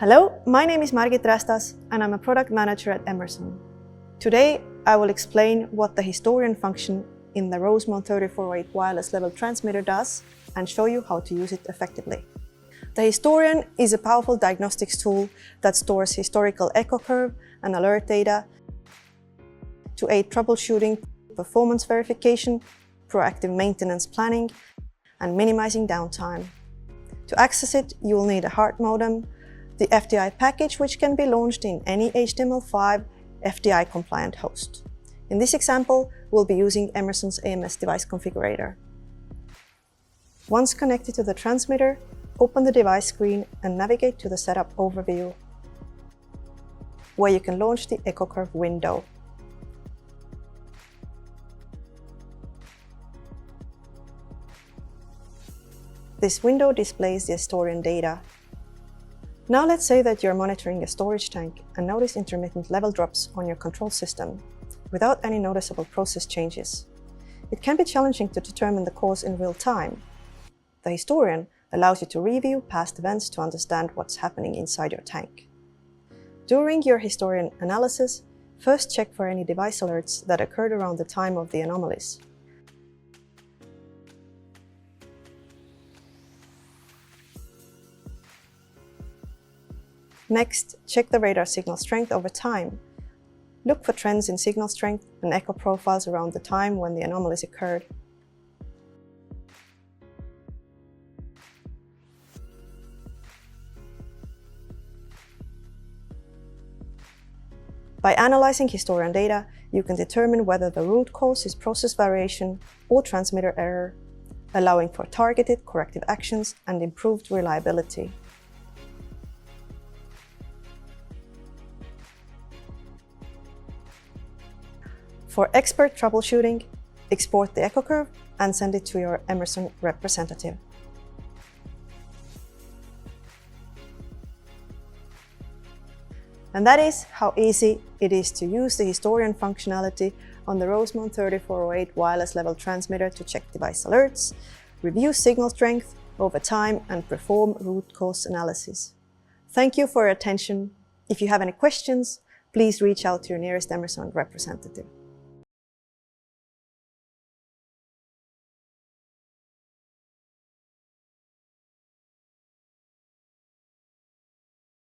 Hello, my name is Margit Rastas and I'm a product manager at Emerson. Today I will explain what the historian function in the Rosemount 3408 wireless level transmitter does and show you how to use it effectively. The historian is a powerful diagnostics tool that stores historical echo curve and alert data to aid troubleshooting, performance verification, proactive maintenance planning, and minimizing downtime. To access it, you will need a hard modem, the FDI package, which can be launched in any HTML5 FDI compliant host. In this example, we'll be using Emerson's AMS device configurator. Once connected to the transmitter, open the device screen and navigate to the setup overview, where you can launch the echo curve window. This window displays the historian data. Now let's say that you're monitoring a storage tank and notice intermittent level drops on your control system without any noticeable process changes. It can be challenging to determine the cause in real time. The historian allows you to review past events to understand what's happening inside your tank. During your historian analysis, first check for any device alerts that occurred around the time of the anomalies. Next, check the radar signal strength over time. Look for trends in signal strength and echo profiles around the time when the anomalies occurred. By analyzing historian data, you can determine whether the root cause is process variation or transmitter error, allowing for targeted corrective actions and improved reliability. For expert troubleshooting, export the echo curve and send it to your Emerson representative. And that is how easy it is to use the historian functionality on the Rosemount 3408 wireless level transmitter to check device alerts, review signal strength over time, and perform root cause analysis. Thank you for your attention. If you have any questions, please reach out to your nearest Emerson representative.